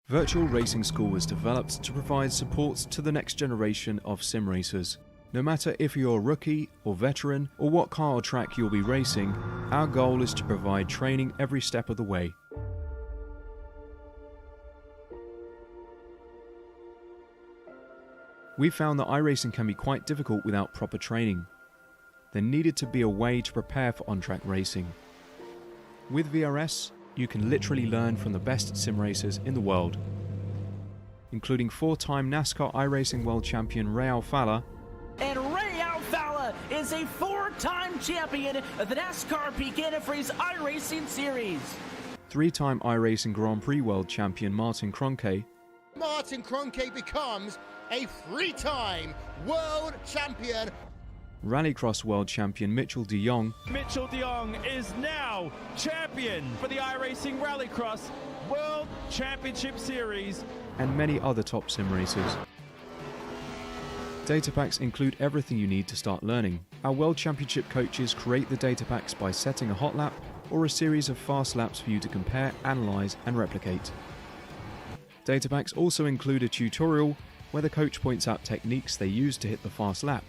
Virtual Racing School was developed to provide support to the next generation of sim racers. No matter if you're a rookie or veteran or what car or track you'll be racing, our goal is to provide training every step of the way. We found that iRacing can be quite difficult without proper training. There needed to be a way to prepare for on-track racing. With VRS, you can literally learn from the best sim racers in the world, including 4-time NASCAR iRacing World Champion Ray Alfala. And Ray Alfala is a 4-time champion of the NASCAR Pekin Freeze iRacing Series. 3-time iRacing Grand Prix World Champion Martin Kroenke. Martin Kroenke becomes a 3-time world champion. Rallycross World Champion Mitchell de Jong. Mitchell de Jong is now champion for the iRacing Rallycross World Championship Series. And many other top sim racers. Data packs include everything you need to start learning. Our World Championship coaches create the data packs by setting a hot lap or a series of fast laps for you to compare, analyze, and replicate. Data packs also include a tutorial where the coach points out techniques they use to hit the fast lap.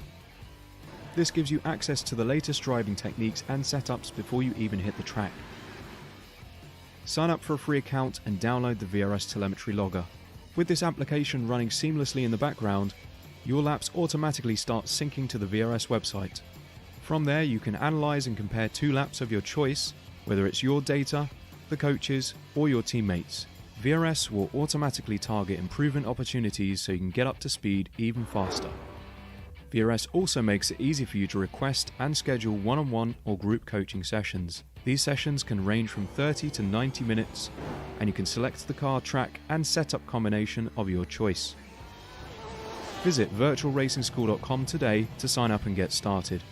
This gives you access to the latest driving techniques and setups before you even hit the track. Sign up for a free account and download the VRS telemetry logger. With this application running seamlessly in the background, your laps automatically start syncing to the VRS website. From there, you can analyze and compare 2 laps of your choice, whether it's your data, the coaches, or your teammates. VRS will automatically target improvement opportunities so you can get up to speed even faster. VRS also makes it easy for you to request and schedule one-on-one or group coaching sessions. These sessions can range from 30 to 90 minutes, and you can select the car, track, and setup combination of your choice. Visit virtualracingschool.com today to sign up and get started.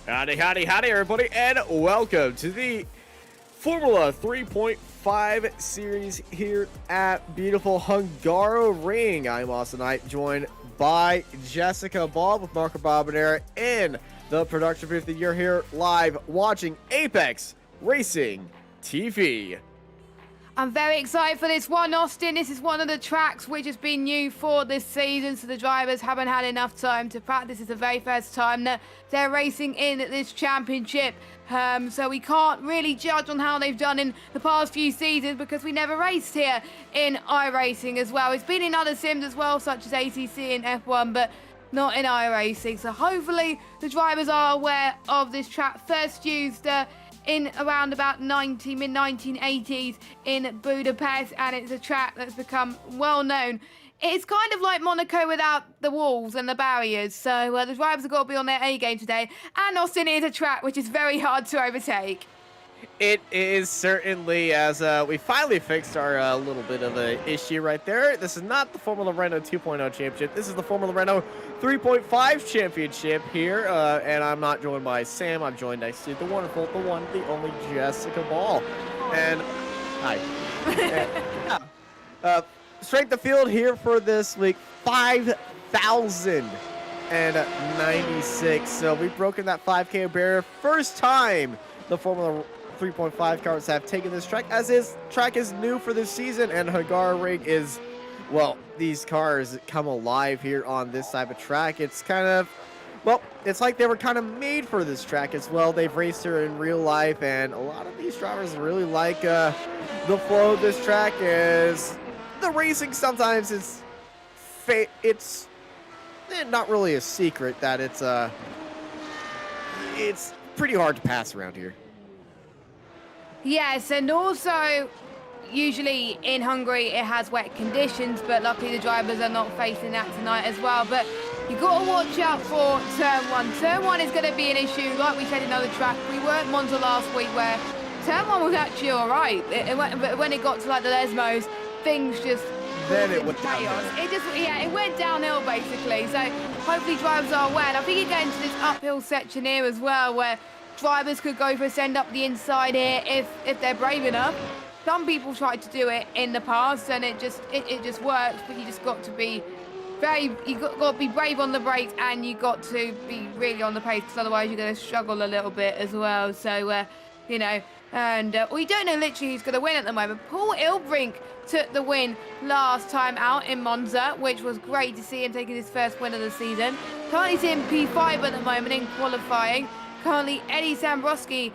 Howdy, howdy, howdy, everybody, and welcome to the Formula 3.5 series here at beautiful Hungaroring. I'm Austin Knight, joined by Jessica Ball with Marco Bobinera in the production booth. You're here live watching Apex Racing TV. I'm very excited for this one, Austin. This is one of the tracks which has been new for this season, so the drivers haven't had enough time to practice. It's the very first time that they're racing in this championship. So we can't really judge on how they've done in the past few seasons because we never raced here in iRacing as well. It's been in other sims as well, such as ACC and F1, but not in iRacing. So hopefully the drivers are aware of this track. First used in around about mid-1980s in Budapest, and it's a track that's become well known. It's kind of like Monaco without the walls and the barriers, so the drivers have got to be on their A game today. And Austin is a track which is very hard to overtake. It is certainly, as we finally fixed our little bit of an issue right there. This is not the Formula Renault 2.0 championship. This is the Formula Renault 3.5 championship here. And I'm not joined by Sam. I'm joined next to the wonderful, the one, the only Jessica Ball. And hi. Strength of field here for this week, 5,096. So we've broken that 5K barrier. First time the Formula 3.5 cars have taken this track, as this track is new for this season, and Hungaroring is, well, these cars come alive here on this type of track. It's kind of, well, it's like they were kind of made for this track as well. They've raced here in real life, and a lot of these drivers really like the flow of this track. Is the racing sometimes it's not really a secret that it's pretty hard to pass around here. Yes, and also usually in Hungary it has wet conditions, but luckily the drivers are not facing that tonight as well. But you've got to watch out for turn one. Turn one is going to be an issue, like we said in other tracks. We were at Monza last week where turn one was actually all right. But when it got to like the Lesmos, things just it went chaos. It went downhill basically. So hopefully drivers are aware. And I think you're going to this uphill section here as well, where drivers could go for a send up the inside here if they're brave enough. Some people tried to do it in the past and it just works, but you just got to be got to be brave on the brakes, and you got to be really on the pace, because otherwise you're going to struggle a little bit as well. So we don't know literally who's going to win at the moment. Paul Ilbrink took the win last time out in Monza, which was great to see him taking his first win of the season. Currently sitting P5 at the moment in qualifying. Currently, Eddie Sambrowski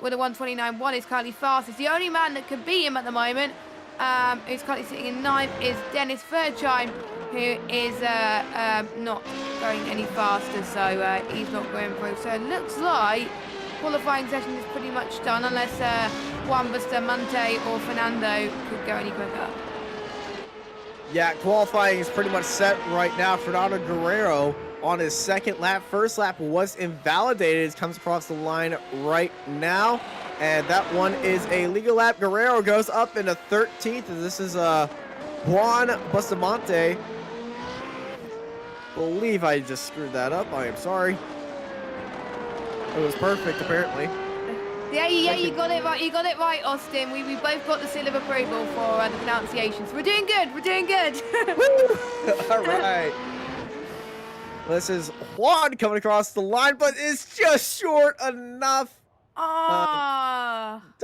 with a 1:29.1 is currently fastest. The only man that can beat him at the moment, who's currently sitting in 9th, is Dennis Furchheim, who is not going any faster, so he's not going through. So it looks like qualifying session is pretty much done, unless Juan Bustamante or Fernando could go any quicker. Yeah, qualifying is pretty much set right now. Fernando Guerrero on his second lap. First lap was invalidated. It comes across the line right now, and that one is a legal lap. Guerrero goes up into 13th, and this is Juan Bustamante. Believe I just screwed that up. I am sorry. It was perfect, apparently. Yeah, you got it right. You got it right, Austin. We both got the seal of approval for the pronunciations. We're doing good. We're doing good. All right. This is Juan coming across the line, but it's just short enough.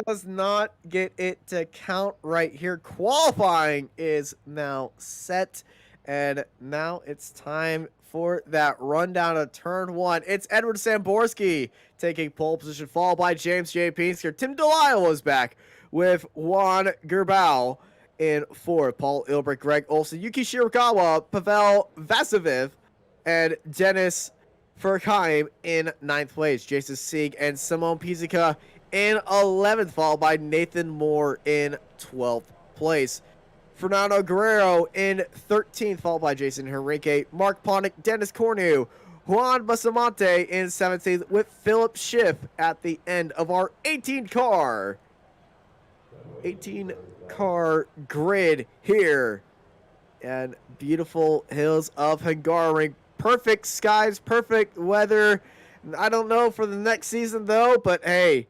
Does not get it to count right here. Qualifying is now set, and now it's time for that rundown of turn one. It's Edward Samborski taking pole position, followed by James J. Pinsker. Tim Delisle is back with Juan Gerbau in fourth. Paul Ilbrich, Greg Olson, Yuki Shirakawa, Pavel Vasiliev, and Dennis Furchheim in 9th place. Jason Sieg and Simone Pizzica in 11th, followed by Nathan Moore in 12th place. Fernando Guerrero in 13th, followed by Jason Henrique, Mark Pontic, Dennis Cornu, Juan Bustamante in 17th, with Philip Schiff at the end of our 18-car grid here. And beautiful hills of Hungaroring. Perfect skies, perfect weather. I don't know for the next season, though, but hey,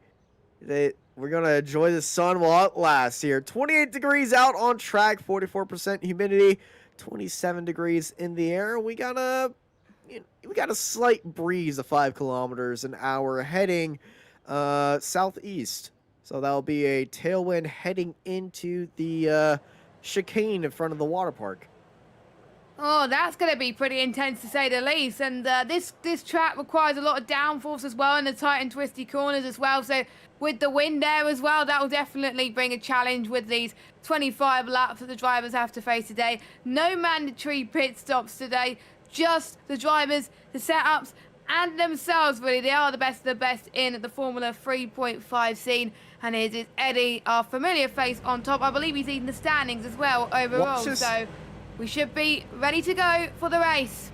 we're going to enjoy the sun while it lasts here. 28 degrees out on track, 44% humidity, 27 degrees in the air. We got a slight breeze of 5 kilometers an hour heading southeast. So that'll be a tailwind heading into the chicane in front of the water park. Oh, that's going to be pretty intense to say the least. And this track requires a lot of downforce as well, and the tight and twisty corners as well. So with the wind there as well, that will definitely bring a challenge with these 25 laps that the drivers have to face today. No mandatory pit stops today, just the drivers, the setups, and themselves, really. They are the best of the best in the Formula 3.5 scene. And it is Eddie, our familiar face, on top. I believe he's leading the standings as well overall. So we should be ready to go for the race.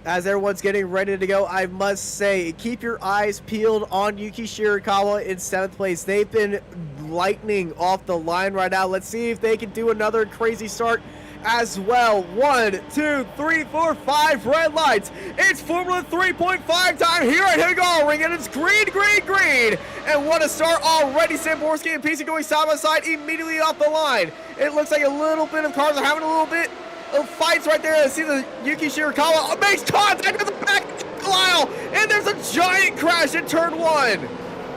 As everyone's getting ready to go, I must say, keep your eyes peeled on Yuki Shirakawa in 7th place. They've been lightning off the line right now. Let's see if they can do another crazy start as well. 1, 2, 3, 4, 5 red lights. It's Formula 3.5 time here at Hungaroring, and it's green, green, green. And what a start already. Samborski and Pisa going side by side immediately off the line. It looks like a little bit of cars are having a little bit of fights right there. I see the Yuki Shirakawa makes contact with the back of the aisle, and there's a giant crash in turn 1.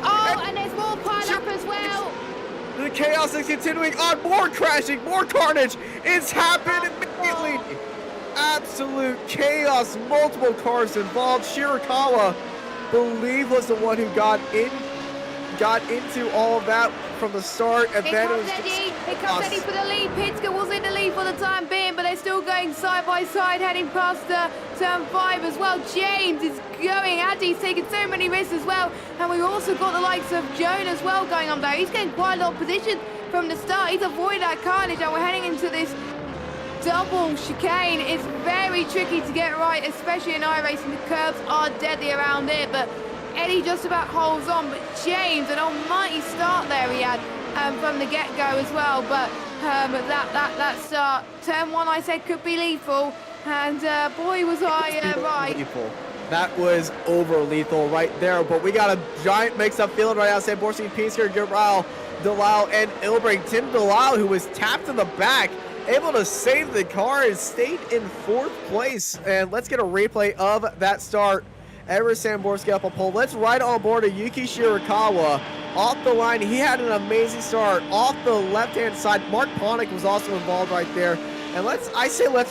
Oh, and there's more pile-up as well. The chaos is continuing on. More crashing, more carnage. It's happened immediately. Absolute chaos. Multiple cars involved. Shirakawa, believe, was the one who got into all of that from the start, and then it was Here comes Eddie for the lead. Pitska was in the lead for the time being, but they're still going side by side, heading past turn 5 as well. James is going at it. He's taking so many risks as well, and we've also got the likes of Joan as well going on there. He's getting quite a lot of position from the start. He's avoided that carnage, and we're heading into this double chicane. It's very tricky to get right, especially in iRacing. The curves are deadly around it, but Eddie just about holds on, but James, an almighty start there he had from the get-go as well, but that start, turn 1 I said could be lethal, and boy was I right. Lethal. That was over lethal right there, but we got a giant mix-up field right now. Samborski, Pinsker, Guerrero, Delisle, and Ilbrink. Tim Delisle, who was tapped in the back, able to save the car and stayed in 4th place, and let's get a replay of that start. Ever Samborski up a pole. Let's ride on board of Yuki Shirakawa. Off the line, he had an amazing start. Off the left-hand side, Mark Ponick was also involved right there. And let's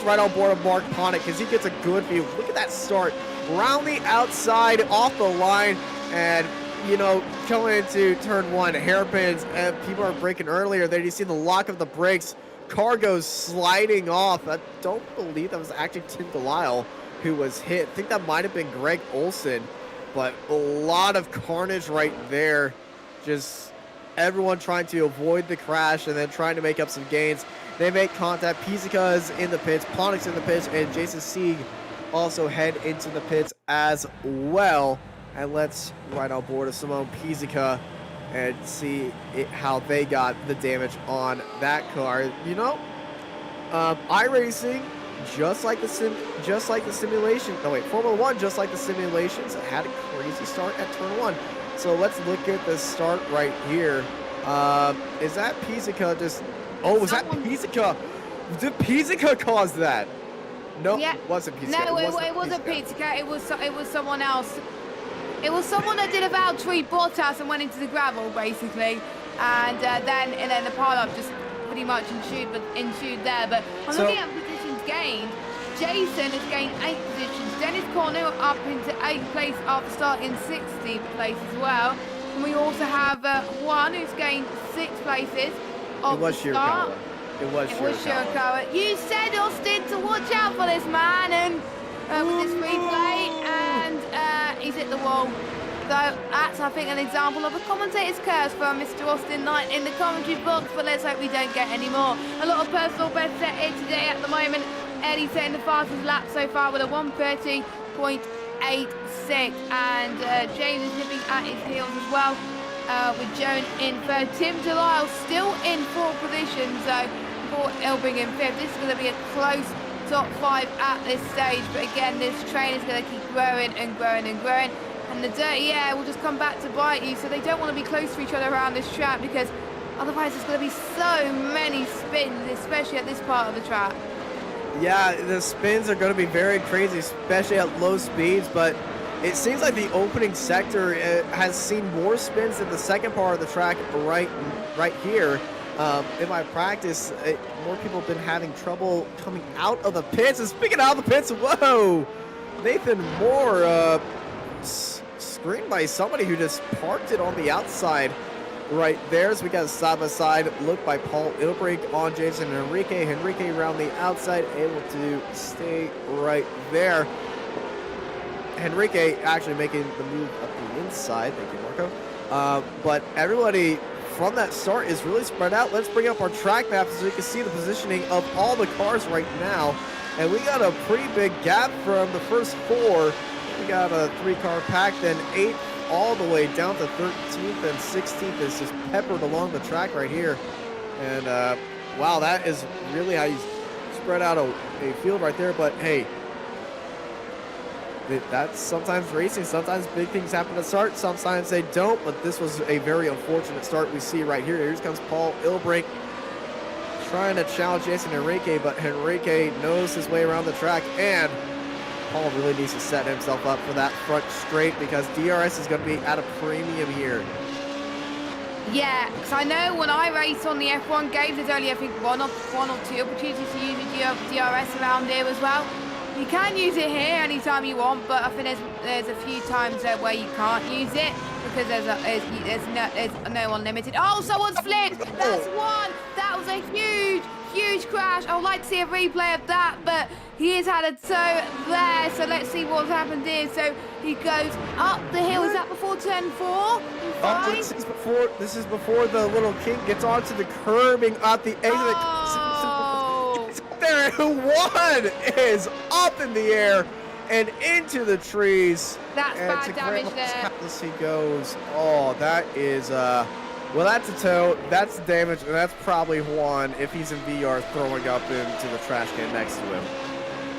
ride on board of Mark Ponick because he gets a good view. Look at that start. Round the outside, off the line, and, you know, coming into turn 1, hairpins, and people are braking earlier. There you see the lock of the brakes. Car goes sliding off. I don't believe that was actually Tim Delisle who was hit. I think that might have been Greg Olson, but a lot of carnage right there. Just everyone trying to avoid the crash and then trying to make up some gains. They make contact. Pizzica's in the pits, Ponick's in the pits, and Jason Sieg also head into the pits as well. And let's ride on board of Simone Pizzica and see how they got the damage on that car. You know, iRacing, just like the simulation. No wait, Formula 1, just like the simulations, had a crazy start at turn 1. So let's look at the start right here. Is that Pizzica just? Oh, was that Pizzica? Did Pizzica cause that? No, yeah. It wasn't Pizzica. No, it wasn't Pizzica. It was someone else. It was someone that did a Valtteri Bottas and went into the gravel basically, and then the pile-up just pretty much ensued there. But I'm looking at positions gained. Jason has gained 8 positions. Dennis Cornu up into 8th place after starting 16th place as well. And we also have one who's gained 6 places. It was Shirakawa. It was Shirakawa. You said, Austin, to watch out for this man, and with this replay, and he's hit the wall. So that's, I think, an example of a commentator's curse for Mr. Austin Knight in the commentary box, but let's hope we don't get any more. A lot of personal best set here today at the moment. Eddie setting the fastest lap so far with a 1:30.86, and James is nipping at his heels as well, with Joan in 3rd. Tim Delisle still in 4th position, so for Ilbring in 5th. This is going to be a close top 5 at this stage, but again, this train is going to keep growing and growing and growing. and the dirty air will just come back to bite you. So they don't want to be close to each other around this track, because otherwise there's going to be so many spins, especially at this part of the track. Yeah, the spins are going to be very crazy, especially at low speeds, but it seems like the opening sector has seen more spins than the second part of the track right here. In my practice, more people have been having trouble coming out of the pits. And speaking out of the pits, whoa! Nathan Moore screened by somebody who just parked it on the outside right there. So we got a side-by-side look by Paul Ilbrink on Jason Henrique. Henrique around the outside, able to stay right there. Henrique actually making the move up the inside. Thank you, Marco. But everybody from that start is really spread out. Let's bring up our track map so you can see the positioning of all the cars right now. And we got a pretty big gap from the first 4. We got a 3-car pack, then 8 all the way down to 13th and 16th is just peppered along the track right here. And wow, that is really how you spread out a field right there. But hey, that's sometimes racing. Sometimes big things happen to start, sometimes they don't. But this was a very unfortunate start we see right here. Here comes Paul Ilbrink trying to challenge Jason Henrique, but Henrique knows his way around the track, and Paul really needs to set himself up for that front straight, because DRS is going to be at a premium here. Yeah, because I know when I race on the F1 games, there's only, I think, one or two opportunities to use the DRS around here as well. You can use it here anytime you want, but I think there's a few times there where you can't use it, because there's no unlimited. Oh, someone's flipped! That's one! That was a huge crash. I would like to see a replay of that, but he has had a tow there, so let's see what's happened here. So he goes up the hill. Is that before turn 4? This is before the little king gets onto the curbing at the exit. Oh. There, one is up in the air and into the trees. That's bad damage there. As he goes. Oh, that is well, that's a tow, that's damage, and that's probably one if he's in VR throwing up into the trash can next to him.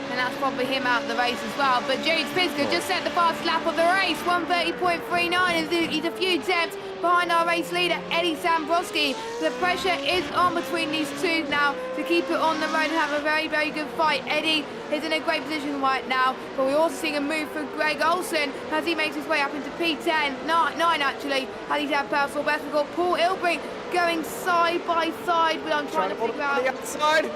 And that's probably him out of the race as well. But James Pinsker just set the fast lap of the race, 1:30.39. He's a few tenths behind our race leader, Eddie Sambrowski. The pressure is on between these two now to keep it on the road and have a very, very good fight. Eddie is in a great position right now, but we're also seeing a move from Greg Olsen as he makes his way up into P10, 9 actually, as he's had personal best. We've got Paul Ilbrink going side by side, but I'm trying to figure out. On the outside.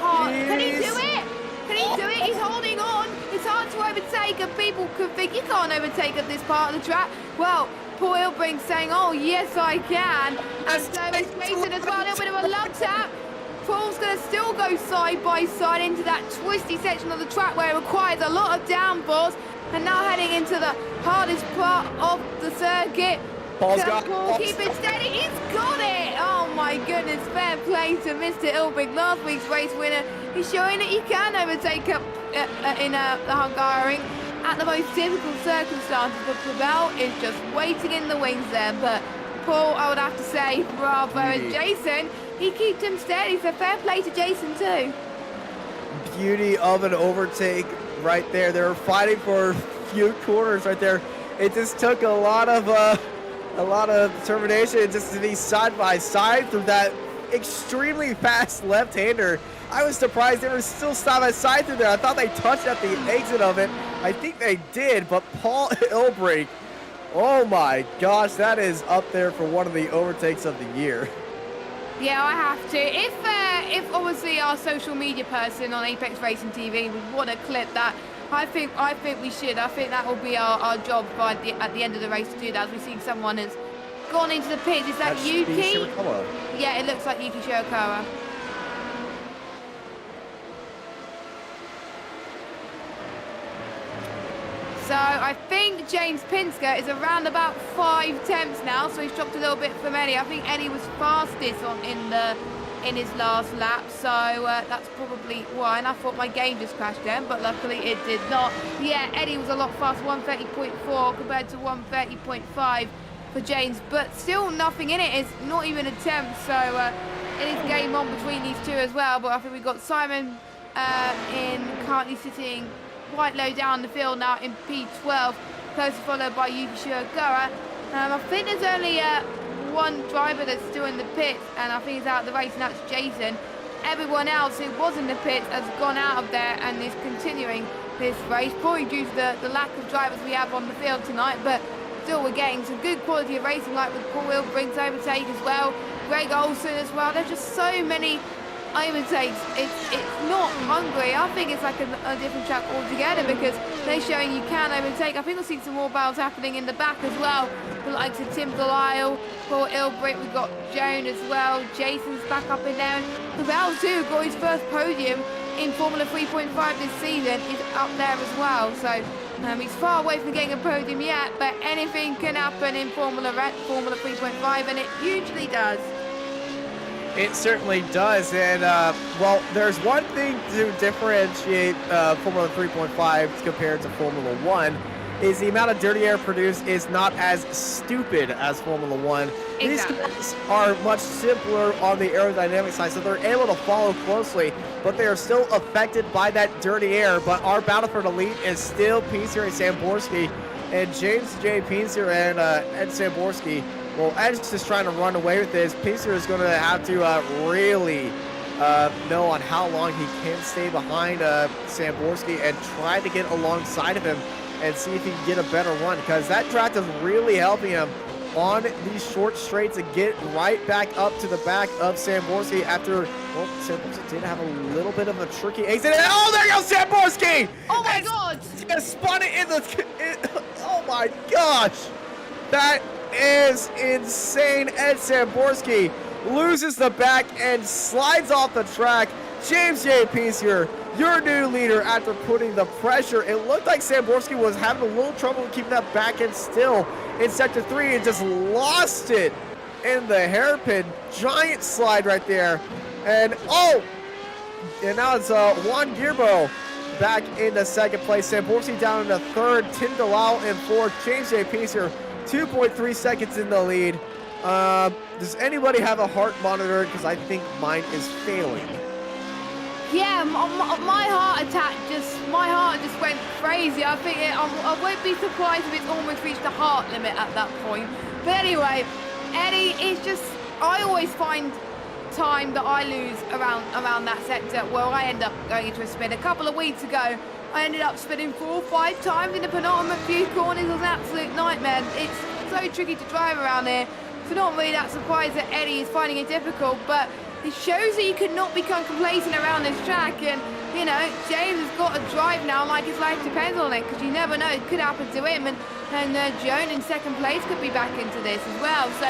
Oh, can he do it? Can he do it? He's holding on. It's hard to overtake, and people could think you can't overtake at this part of the track. Well, Paul Ilbrink saying, oh, yes, I can. And so is Jason as well. A little bit of a lug tap. Paul's going to still go side by side into that twisty section of the track where it requires a lot of downforce. And now heading into the hardest part of the circuit. Paul's got Paul keep it steady? He's got it! Oh my goodness, fair play to Mr. Ilbrink, last week's race winner. He's showing that he can overtake up in the Hungaroring at the most difficult circumstances. But Pavel is just waiting in the wings there. But Paul, I would have to say, bravo. And Jason, he keeps him steady, so fair play to Jason too. Beauty of an overtake right there. They were fighting for a few corners right there. It just took a lot of determination just to be side by side through that extremely fast left-hander. I was surprised they were still side by side through there. I thought they touched at the exit of it. I think they did, but Paul Ilbrink, oh my gosh, that is up there for one of the overtakes of the year. Yeah, I have to. If obviously our social media person on Apex Racing TV would want to clip that, I think we should. I think that will be our job at the end of the race to do that. As we've seen someone has gone into the pits. Is that Yuki? Yeah, it looks like Yuki Shirakawa. So I think James Pinsker is around about 5 tenths now, so he's dropped a little bit from Eddie. I think Eddie was fastest in his last lap, so that's probably why. And I thought my game just crashed then, but luckily it did not. Yeah, Eddie was a lot faster, 1:30.4 compared to 1:30.5 for James, but still nothing in it. It's not even a tenth, so it is game on between these two as well. But I think we've got Simon currently sitting quite low down the field now in P12. closely followed by Yuki Shirogura. I think there's only one driver that's still in the pits, and I think he's out of the race, and that's Jason. Everyone else who was in the pits has gone out of there and is continuing this race, probably due to the lack of drivers we have on the field tonight, but still we're getting some good quality of racing, like with Paul Wilbrink's overtake as well, Greg Olsen as well. There's just so many overtakes. It's not Hungary. I think it's like a different track altogether, because they're showing you can overtake. I think we'll see some more battles happening in the back as well. The likes of Tim Delisle, Paul Ilbrick, we've got Joan as well. Jason's back up in there. Cabell too got his first podium in Formula 3.5 this season, is up there as well. So he's far away from getting a podium yet, but anything can happen in Formula 3.5, and it usually does. It certainly does, and well, there's one thing to differentiate Formula 3.5 compared to Formula 1, is the amount of dirty air produced is not as stupid as Formula 1. Exactly. These cars are much simpler on the aerodynamic side, so they're able to follow closely, but they are still affected by that dirty air. But our battle for the lead is still Pincer and Samborski, and James J. Pincer and Ed Samborski. Well, Ed's just trying to run away with this. Pincer is going to have to really know on how long he can stay behind Samborski and try to get alongside of him and see if he can get a better run, because that draft is really helping him on these short straights to get right back up to the back of Samborski after, well, Samborski did have a little bit of a tricky exit. Oh, there goes Samborski! Oh my God! He's gonna spun it in the, oh my gosh! That is insane. Ed Samborski loses the back and slides off the track. James J. Pincer, your new leader after putting the pressure. It looked like Samborski was having a little trouble keeping that back end still in Sector 3 and just lost it in the hairpin. Giant slide right there. And oh! And now it's Juan Gearbo back in the second place. Samborski down in the third. Tim Delisle in fourth. James J. Pincer 2.3 seconds in the lead. Does anybody have a heart monitor? Because I think mine is failing. Yeah, my heart just went crazy. I think I won't be surprised if it's almost reached the heart limit at that point. But anyway, Eddie, it's just, I always find time that I lose around that sector where I end up going into a spin. A couple of weeks ago, I ended up spinning 4 or 5 times in the penultimate few corners. It was an absolute nightmare. It's so tricky to drive around here. So not really that surprised that Eddie is finding it difficult, but it shows that you cannot become complacent around this track. And, you know, James has got to drive now like his life depends on it, because you never know, it could happen to him. And Joan in second place could be back into this as well. So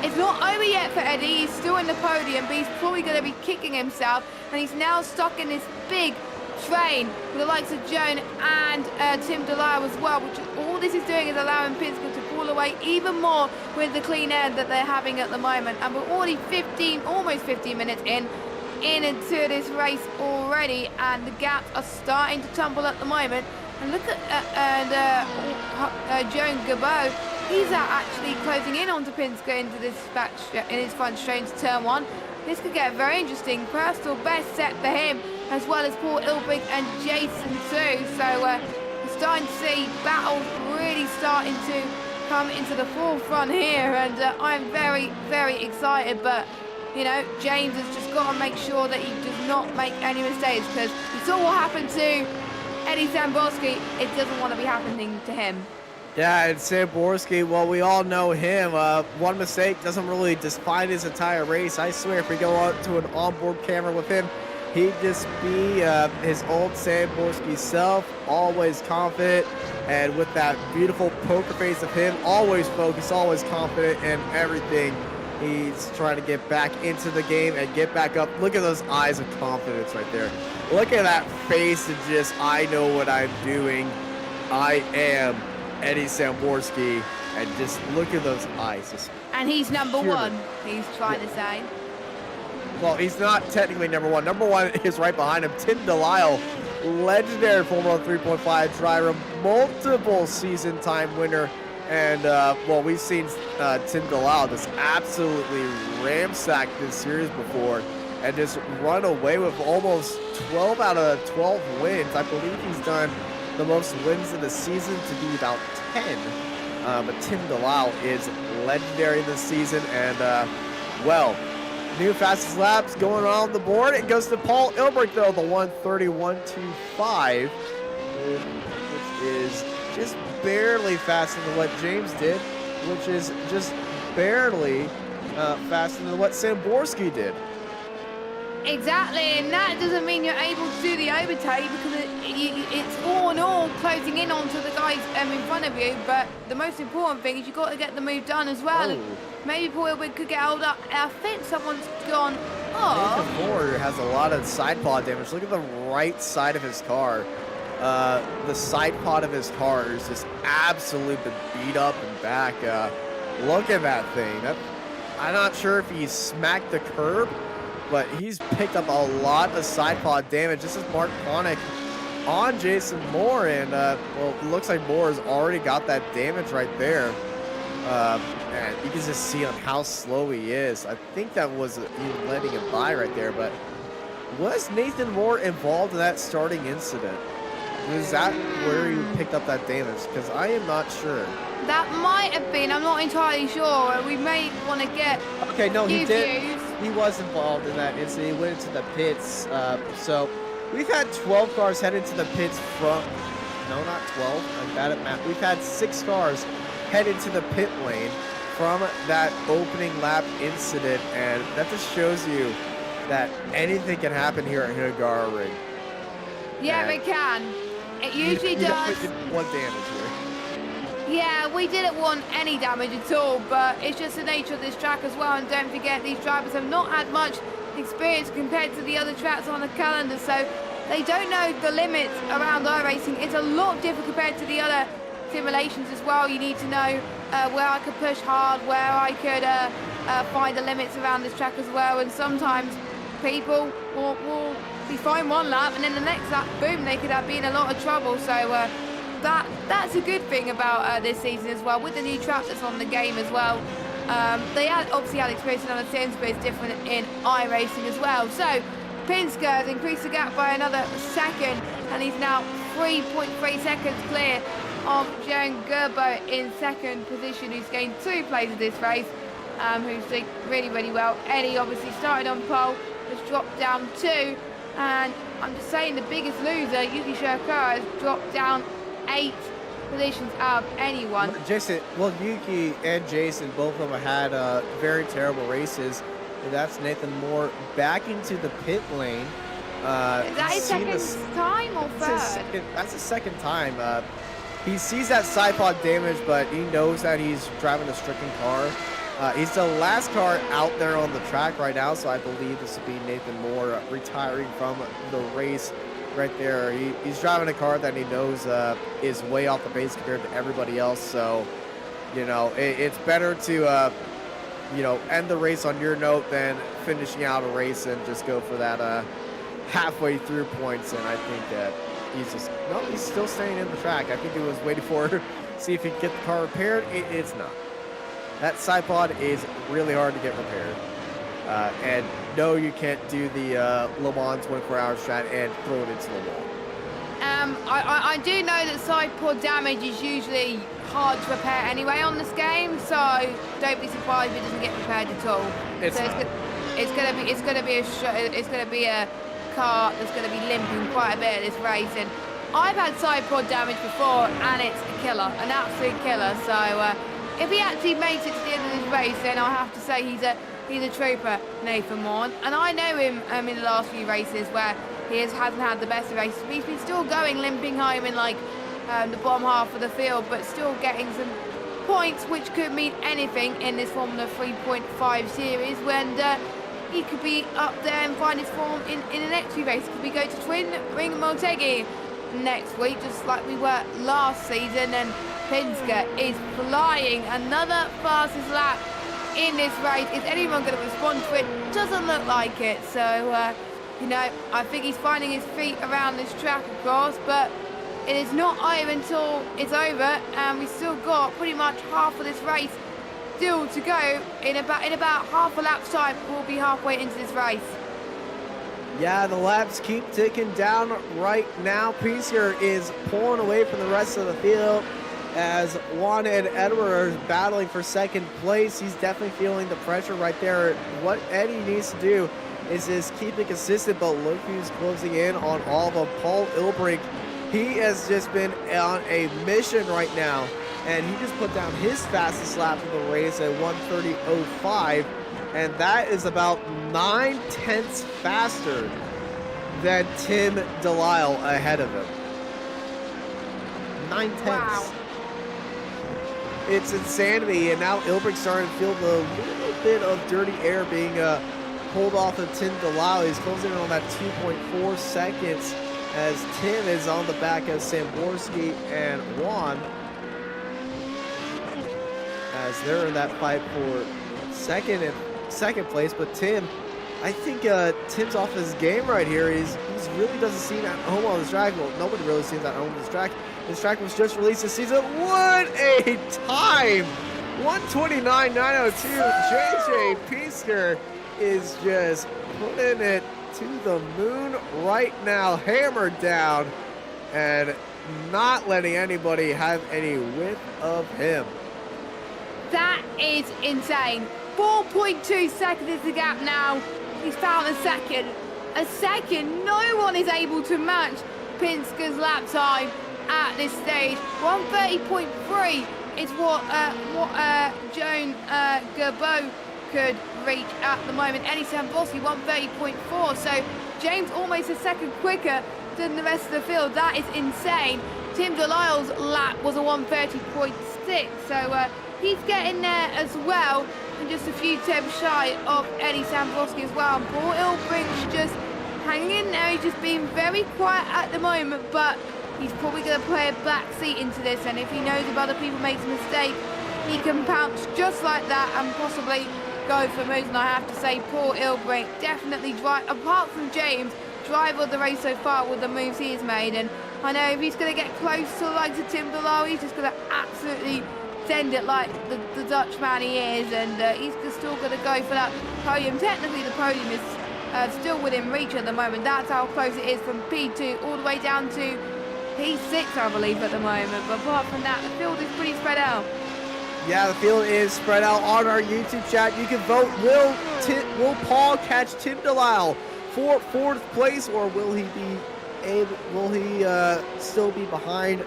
it's not over yet for Eddie. He's still in the podium, but he's probably going to be kicking himself. And he's now stuck in this big train with the likes of Joan and Tim Delisle as well, which all this is doing is allowing Pinsker to pull away even more with the clean air that they're having at the moment. And we're already almost 15 minutes into this race already, and the gaps are starting to tumble at the moment. And look at Joan Gabo. He's actually closing in onto Pinsker into this in his front straight into turn 1. This could get very interesting. Personal best set for him, as well as Paul Ilbrick and Jason too. So we're starting to see battles really starting to come into the forefront here, and I'm very, very excited. But, you know, James has just got to make sure that he does not make any mistakes, because we saw what happened to Eddie Samborski. It doesn't want to be happening to him. Yeah, and Samborski, well, we all know him. One mistake doesn't really define his entire race. I swear, if we go out to an onboard camera with him, he'd just be his old Samborski self, always confident, and with that beautiful poker face of him, always focused, always confident in everything. He's trying to get back into the game and get back up. Look at those eyes of confidence right there. Look at that face and just, I know what I'm doing. I am Eddie Samborski, and just look at those eyes. And he's number one, he's trying to say. Well, he's not technically number one. Number one is right behind him, Tim Delisle, legendary Formula 3.5 driver, multiple season time winner. And, well, we've seen Tim Delisle just absolutely ransack this series before and just run away with almost 12 out of 12 wins. I believe he's done the most wins in the season to be about 10. But Tim DeLisle is legendary this season, and well, new fastest laps going on the board. It goes to Paul Ilbrick, though, the 1:31.25, which is just barely faster than what James did, which is just barely faster than what Samborski did. Exactly, and that doesn't mean you're able to do the overtake because it's all in all closing in onto the guys in front of you. But the most important thing is you've got to get the move done as well. Oh. Maybe Paul Ilbrick could get hold up. I think someone's gone off. Nathan Moore has a lot of side pod damage. Look at the right side of his car. The side pod of his car is just absolutely beat up and back. Look at that thing. I'm not sure if he smacked the curb, but he's picked up a lot of side pod damage. This is Mark Ponick on Jason Moore, and well, it looks like Moore has already got that damage right there. And you can just see on how slow he is. I think that was even letting him by right there, but was Nathan Moore involved in that starting incident? Was that where he picked up that damage? Because I am not sure. That might have been. I'm not entirely sure. We may want to get. Okay, no, he did. views. He was involved in that incident. He went into the pits. So we've had 12 cars head into the pits from. No, not 12. I'm bad at math. We've had 6 cars head into the pit lane from that opening lap incident, and that just shows you that anything can happen here at Hungaroring. Yeah, it can. It usually does. We did 1 damage here. Yeah, we didn't want any damage at all, but it's just the nature of this track as well. And don't forget, these drivers have not had much experience compared to the other tracks on the calendar, so they don't know the limits around iRacing. It's a lot different compared to the other simulations as well. You need to know where I could push hard, where I could find the limits around this track as well. And sometimes people will be fine one lap, and then the next lap, boom, they could be in a lot of trouble. So that's a good thing about this season as well, with the new track that's on the game as well. They obviously had experience in other sims, but it's different in iRacing as well. So Pinsker has increased the gap by another second, and he's now 3.3 seconds clear of Joan Gerbo in second position, who's gained 2 places this race, who's doing really, really well. Eddie obviously started on pole, has dropped down 2, and I'm just saying the biggest loser, Yuki Shirokura, has dropped down 8 positions out of anyone. Jason, well, Yuki and Jason, both of them had very terrible races. And that's Nathan Moore back into the pit lane. Is that his second time or third? That's his second time. He sees that side pod damage, but he knows that he's driving a stricken car. He's the last car out there on the track right now, so I believe this will be Nathan Moore retiring from the race right there. He's driving a car that he knows is way off the pace compared to everybody else, so, you know, it's better to, you know, end the race on your note than finishing out a race and just go for that halfway through points. And I think that he's still staying in the track. I think he was waiting for see if he can get the car repaired. It's not. That side pod is really hard to get repaired. And no, you can't do the Le Mans 24-hour strat and throw it into the wall. I do know that side pod damage is usually hard to repair anyway on this game, so don't be surprised if it doesn't get repaired at all. It's gonna be a car that's gonna be limping quite a bit at this race, and I've had side pod damage before, and it's a killer, an absolute killer. So if he actually makes it to the end of this race, then I'll have to say he's a trooper, Nathan Moore. And I know him in the last few races where he hasn't had the best of races. He's been still going limping home in like the bottom half of the field, but still getting some points, which could mean anything in this Formula 3.5 series when he could be up there and find his form in the next few races. Could we go to Twin Ring Motegi next week, just like we were last season? And Pinsker is flying another fastest lap in this race. Is anyone going to respond to it? Doesn't look like it. So, you know, I think he's finding his feet around this track, of course, but it is not over until it's over, and we've still got pretty much half of this race still to go. In about half a lap's time, we'll be halfway into this race. Yeah, the laps keep ticking down right now. Priester is pulling away from the rest of the field as Juan and Edward are battling for second place. He's definitely feeling the pressure right there. What Eddie needs to do is just keep it consistent, but look who's closing in on all of them. Paul Ilbrink, he has just been on a mission right now, and he just put down his fastest lap of the race at 1:30.05, and that is about 9/10 faster than Tim Delisle ahead of him. 9/10. Wow. It's insanity, and now Ilbrink's starting to feel a little bit of dirty air being pulled off of Tim Delisle. He's closing in on that 2.4 seconds as Tim is on the back of Samborski and Juan, as they're in that fight for second place. But Tim, I think Tim's off his game right here. He really doesn't seem at home on this track. Well, nobody really seems at home on this track. This track was just released this season. What a time! 1:29.902. JJ Priester is just putting it to the moon right now, hammered down, and not letting anybody have any width of him. That is insane. 4.2 seconds is the gap now. He's found a second. No one is able to match Pinsker's lap time at this stage. 1:30.3 is what Joan Gerbeau could reach at the moment. Eddie Samborski 1:30.4, so James almost a second quicker than the rest of the field. That is insane. Tim Delisle's lap was a 1:30.6, so he's getting there as well, and just a few tenths shy of Eddie Samborski as well. And Paul Ilbrink's just hanging in there. He's just being very quiet at the moment, but he's probably going to play a back seat into this, and if he knows if other people make a mistake, he can pounce just like that and possibly go for moves. And I have to say, Paul Ilbrink definitely, apart from James, driver of the race so far with the moves he's made. And I know if he's going to get close to the likes of Tim Delisle, he's just going to absolutely send it like the Dutch man he is, and he's still going to go for that podium. Technically, the podium is still within reach at the moment. That's how close it is from P2 all the way down to P6, I believe, at the moment. But apart from that, the field is pretty spread out. Yeah, the field is spread out on our YouTube chat. You can vote. Will Paul catch Tim Delisle for fourth place, or will he still be behind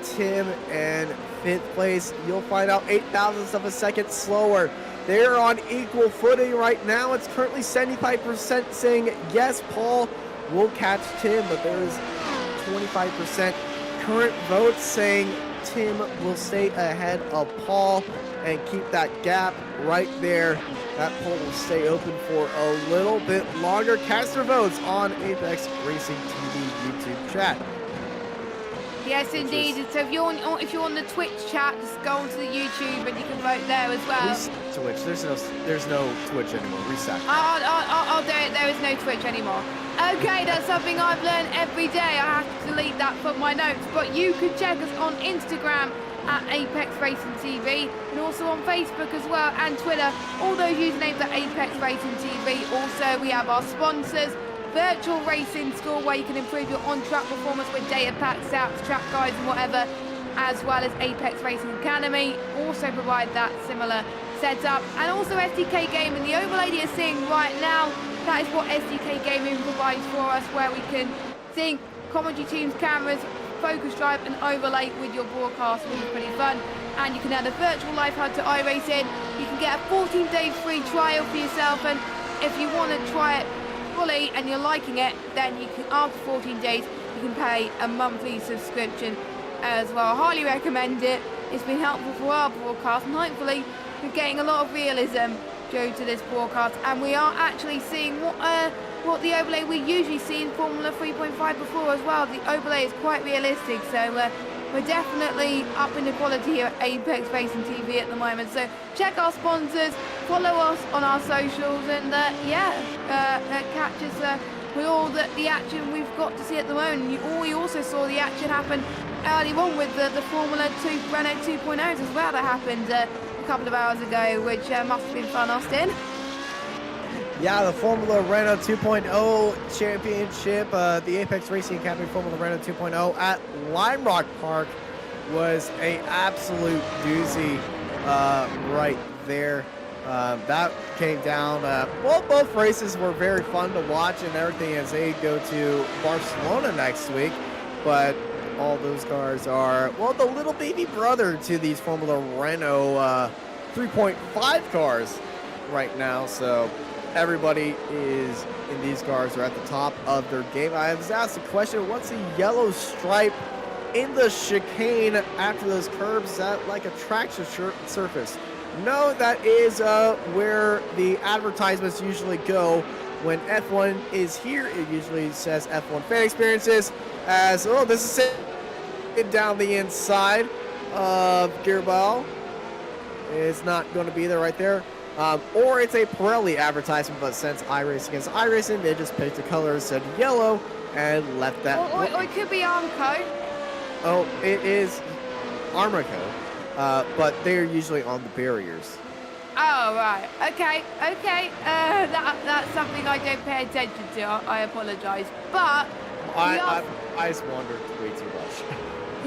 Tim in fifth place? You'll find out 0.08 of a second slower. They're on equal footing right now. It's currently 75% saying yes, Paul will catch Tim, but there is 25% current votes saying Tim will stay ahead of Paul and keep that gap right there. That poll will stay open for a little bit longer. Cast your votes on Apex Racing TV YouTube chat. Yes, indeed. So if you're on the Twitch chat, just go onto the YouTube and you can vote there as well. Twitch. There's no Twitch anymore. Reset. I'll do it. There is no Twitch anymore. Okay, that's something I've learned every day. I have to delete that from my notes. But you can check us on Instagram at Apex Racing TV, and also on Facebook as well, and Twitter. All those usernames are Apex Racing TV. Also, we have our sponsors, Virtual Racing Store, where you can improve your on-track performance with data packs, stats, track guides and whatever, as well as Apex Racing Academy also provide that similar setup. And also SDK Gaming, the overlay you're seeing right now, that is what SDK Gaming provides for us, where we can sync commentary teams, cameras, focus drive and overlay with your broadcast, which is pretty fun. And you can add a virtual live HUD to iRacing. You can get a 14-day free trial for yourself, and if you want to try it fully and you're liking it, then you can, after 14 days, you can pay a monthly subscription as well. I highly recommend it. It's been helpful for our broadcast, and hopefully we're getting a lot of realism due to this broadcast, and we are actually seeing what the overlay we usually see in Formula 3.5 before as well. The overlay is quite realistic, so we're definitely upping the quality here at Apex Racing TV at the moment. So check our sponsors, follow us on our socials, and catch us with all the action we've got to see at the moment. We also saw the action happen early on with the Formula 2 Renault 2.0s as well. That happened a couple of hours ago, which must have been fun, Austin. Yeah, the Formula Renault 2.0 championship, the Apex Racing Academy Formula Renault 2.0 at Lime Rock Park was a absolute doozy right there. That came down. Well, both races were very fun to watch and everything as they go to Barcelona next week. But all those cars are, well, the little baby brother to these Formula Renault 3.5 cars right now. So everybody is in these cars are at the top of their game. I was asked a question, what's the yellow stripe in the chicane after those curbs? Is that like a traction surface? No, that is where the advertisements usually go when F1 is here. It usually says F1 fan experiences as, oh, this is it down the inside of Gearball. It's not going to be there right there. Or it's a Pirelli advertisement, but since iRacing is iRacing, they just picked the colors, said yellow, and left that. Or it could be Armco. Oh, it is Armco. But they're usually on the barriers. Oh, right. Okay. That's something I don't pay attention to. I apologise. But I just wandered way too much.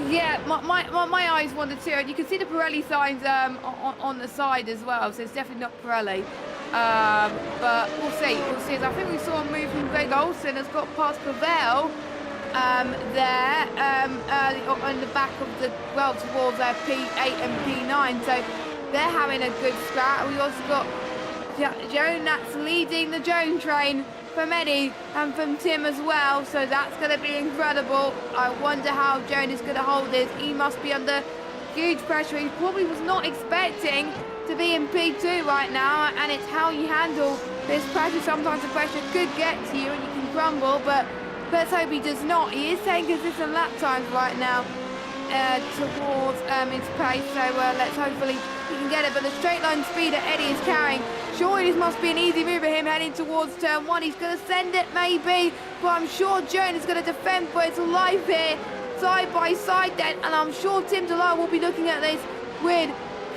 Yeah, my eyes wander too. And you can see the Pirelli signs on the side as well. So it's definitely not Pirelli. But we'll see. I think we saw a move from Greg Olsen has got past Pavel. There on the back of the, well, towards P8 and P9, so they're having a good scrap. We also got Joan that's leading the Joan train from Eddie and from Tim as well, so that's going to be incredible. I wonder how Joan is going to hold this. He must be under huge pressure. He probably was not expecting to be in P2 right now, and it's how you handle this pressure. Sometimes the pressure could get to you and you can crumble, but let's hope he does not. He is taking consistent lap times right now towards his pace, so let's hopefully he can get it. But the straight line speed that Eddie is carrying, surely this must be an easy move for him heading towards turn one. He's going to send it maybe, but I'm sure Joan is going to defend for his life here, side by side then, and I'm sure Tim DeLisle will be looking at this with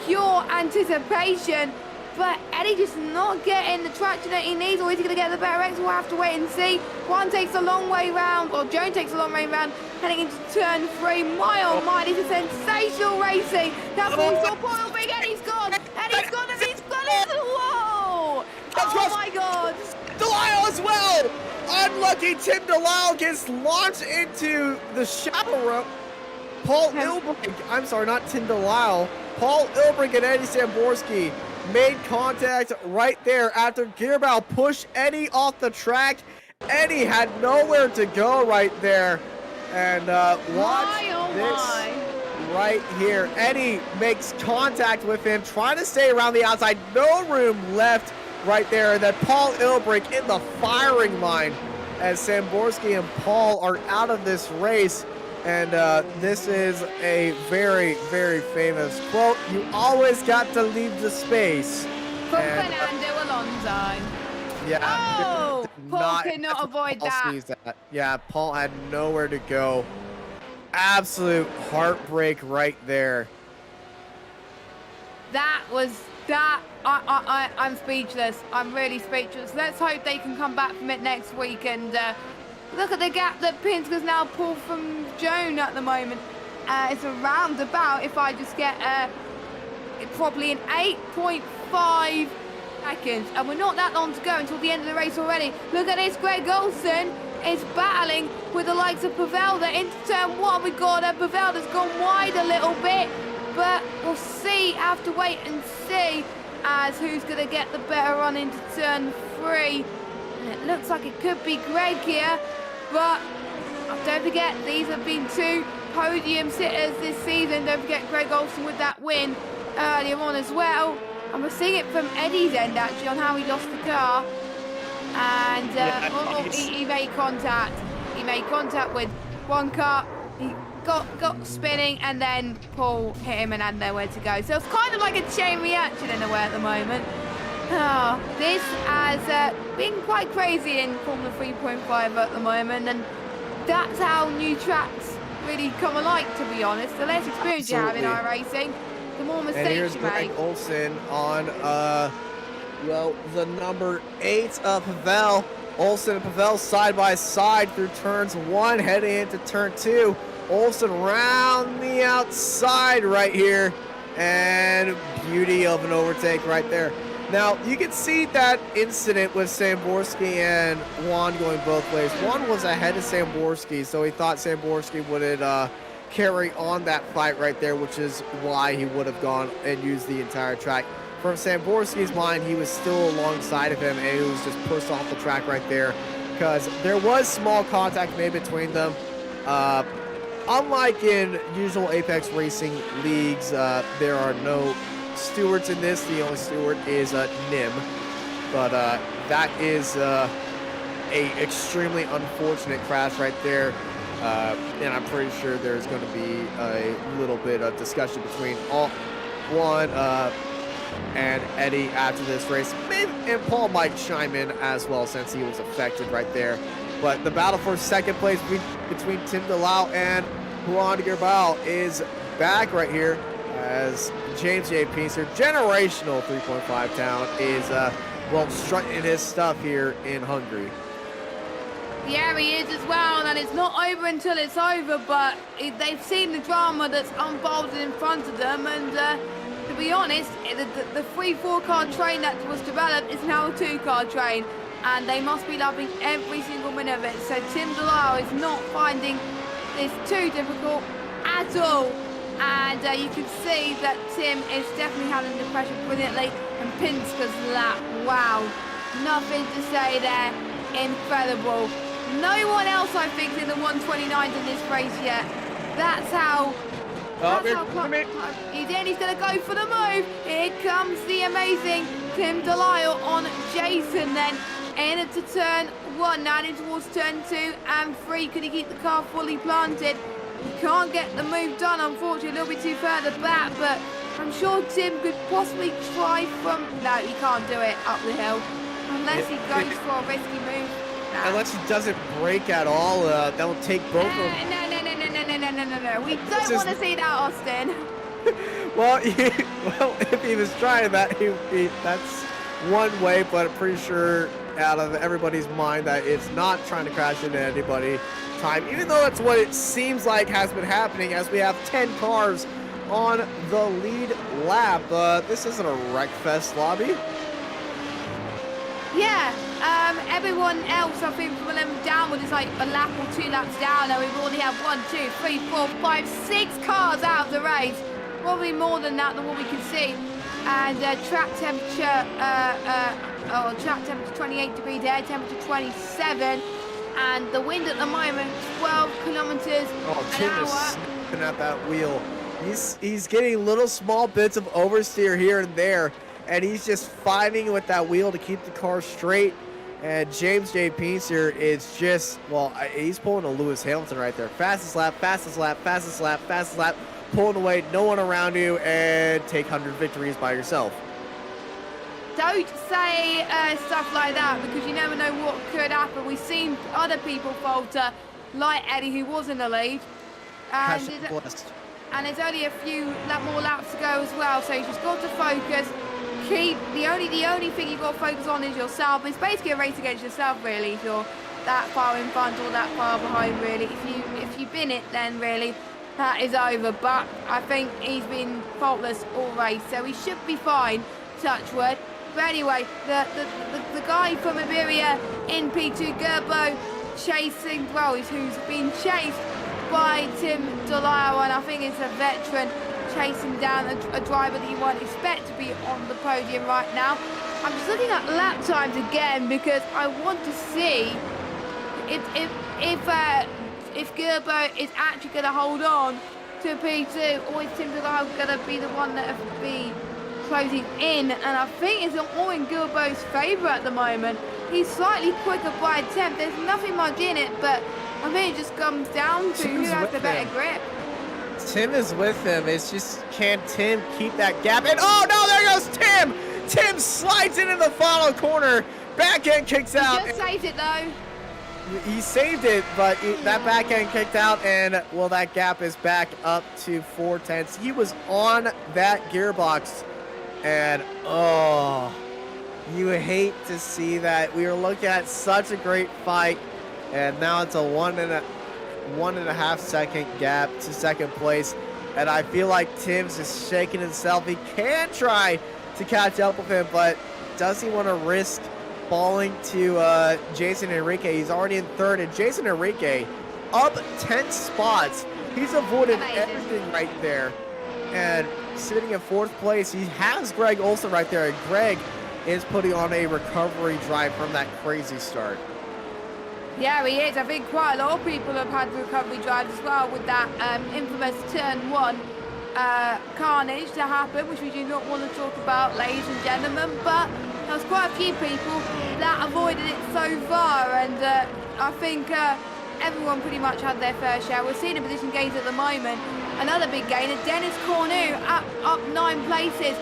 pure anticipation. But Eddie just not getting the traction that he needs, or is he going to get the better X? We'll have to wait and see. One takes a long way round, or Joan takes a long way round, heading into turn 3. My oh my, this is sensational racing. That's what we saw. Paul Big Eddie's gone. Eddie's gone and he's gone into the wall. Oh my God. DeLisle as well. Unlucky Tim DeLisle gets launched into the shadow rope. Paul Ilbrink, I'm sorry, not Tim DeLisle. Paul Ilbrink and Eddie Samborski made contact right there after Gearball pushed Eddie off the track. Eddie had nowhere to go right there. And watch this right here. Eddie makes contact with him, trying to stay around the outside. No room left right there. And then Paul Ilbrink in the firing line as Samborski and Paul are out of this race. And this is a very, very famous quote. You always got to leave the space. From Fernando Alonso. Yeah. Oh, Paul could not avoid that. Yeah, Paul had nowhere to go. Absolute heartbreak right there. I'm speechless. I'm really speechless. Let's hope they can come back from it next week and look at the gap that Pinsker's now pulled from Joan at the moment. It's around about, if I just get probably an 8.5 seconds. And we're not that long to go until the end of the race already. Look at this, Greg Olsen is battling with the likes of Pavel there into turn 1. We got Pavel that's gone wide a little bit. But we'll see, have to wait and see as who's going to get the better run into turn 3. And it looks like it could be Greg here. But don't forget, these have been 2 podium sitters this season. Don't forget Greg Olsen with that win earlier on as well. And we're seeing it from Eddie's end, actually, on how he lost the car. And he made contact. He made contact with one car. He got spinning, and then Paul hit him and had nowhere to go. So it's kind of like a chain reaction in a way at the moment. Oh, this has been quite crazy in Formula 3.5 at the moment, and that's how new tracks really come alike, to be honest. The less experience you have in iRacing, the more mistakes you make. And here's Greg Olsen on well, the number 8 of Pavel. Olsen and Pavel side by side through turns 1, heading into turn 2. Olsen round the outside right here, and beauty of an overtake right there. Now, you can see that incident with Samborski and Juan going both ways. Juan was ahead of Samborski, so he thought Samborski wouldn't carry on that fight right there, which is why he would have gone and used the entire track. From Samborski's mind, he was still alongside of him, and he was just pushed off the track right there because there was small contact made between them. Unlike in usual Apex Racing leagues, there are no stewards in this. The only steward is Nim, but that is a extremely unfortunate crash right there. And I'm pretty sure there's going to be a little bit of discussion between Juan and Eddie after this race. Maybe, and Paul might chime in as well since he was affected right there. But the battle for second place between Tim DeLau and Juan Gerbal is back right here as James J. Pincer, generational 3.5 talent, is well, strutting his stuff here in Hungary. Yeah, he is as well, and it's not over until it's over, but they've seen the drama that's unfolded in front of them, and to be honest, the 3-4 car train that was developed is now a 2-car train, and they must be loving every single minute of it. So Tim DeLau is not finding this too difficult at all, and you can see that Tim is definitely handling the pressure brilliantly, and Pinska's lap, wow, nothing to say there, incredible. No one else, I think, in the 129s in this race yet. That's how. He's in. He's going to go for the move. Here comes the amazing Tim DeLisle on Jason. Then into turn 1, now in towards turn 2 and 3. Could he keep the car fully planted? He can't get the move done, unfortunately, a little bit too further back. But I'm sure Tim could possibly try from. No, he can't do it up the hill unless he goes for a risky move. Unless he doesn't break at all, that'll take both of them. No. We don't want to see that, Austin. Well, if he was trying that, that's one way, but I'm pretty sure out of everybody's mind that it's not trying to crash into anybody time, even though that's what it seems like has been happening as we have 10 cars on the lead lap. This isn't a Wreckfest lobby. Yeah, everyone else, I think, from 11 downward is like a lap or 2 laps down. Now we've already had 1, 2, 3, 4, 5, 6 cars out of the race. Probably more than that than what we can see. And track temperature, track temperature 28 degrees, air temperature 27. And the wind at the moment, 12 kilometers an Tim hour. is snapping at that wheel. He's getting little small bits of oversteer here and there. And he's just fighting with that wheel to keep the car straight. And James J. Pincer is just, well, he's pulling a Lewis Hamilton right there. Fastest lap, fastest lap, fastest lap, fastest lap. Pulling away, no one around you, and take 100 victories by yourself. Don't say stuff like that, because you never know what could happen. We've seen other people falter, like Eddie, who was in the lead. And there's only a few more laps to go as well, so you just got to focus. The only thing you've got to focus on is yourself. It's basically a race against yourself, really, if you're that far in front or that far behind, really. If you bin it, then really that is over. But I think he's been faultless all race, so he should be fine, touch wood. But anyway, the guy from Iberia in P2, Gerbo, chasing, well, who's been chased by Tim DeLisle, and I think it's a veteran chasing down a driver that you won't expect to be on the podium right now. I'm just looking at lap times again because I want to see if Gerbo is actually going to hold on to P2, or is Tim DeLisle going to be the one that will be closing in? And I think it's all in Gerbo's favour at the moment. He's slightly quicker by a tenth. There's nothing much in it, but I think it just comes down to who has the better grip. Tim is with him. It's just, can Tim keep that gap? And oh no, there goes Tim! Tim slides into the final corner. Back end kicks out. He just saved it though. He saved it, but that back end kicked out, and well, that gap is back up to 4/10. He was on that gearbox, and oh, You hate to see that. We were looking at such a great fight, and now it's a 1.5 second gap to second place. And I feel like Tim's just shaking himself. He can try to catch up with him, but does he want to risk falling to Jason Enrique? He's already in third, and Jason Enrique up 10 spots. He's avoided everything right there. And sitting in fourth place, he has Greg Olson right there. And Greg is putting on a recovery drive from that crazy start. Yeah, he is. I think quite a lot of people have had recovery drives as well with that infamous turn 1 carnage to happen, which we do not want to talk about, ladies and gentlemen. But there was quite a few people that avoided it so far, and I think everyone pretty much had their fair share. We're seeing the position gains at the moment. Another big gainer, Dennis Cornu, up 9 places.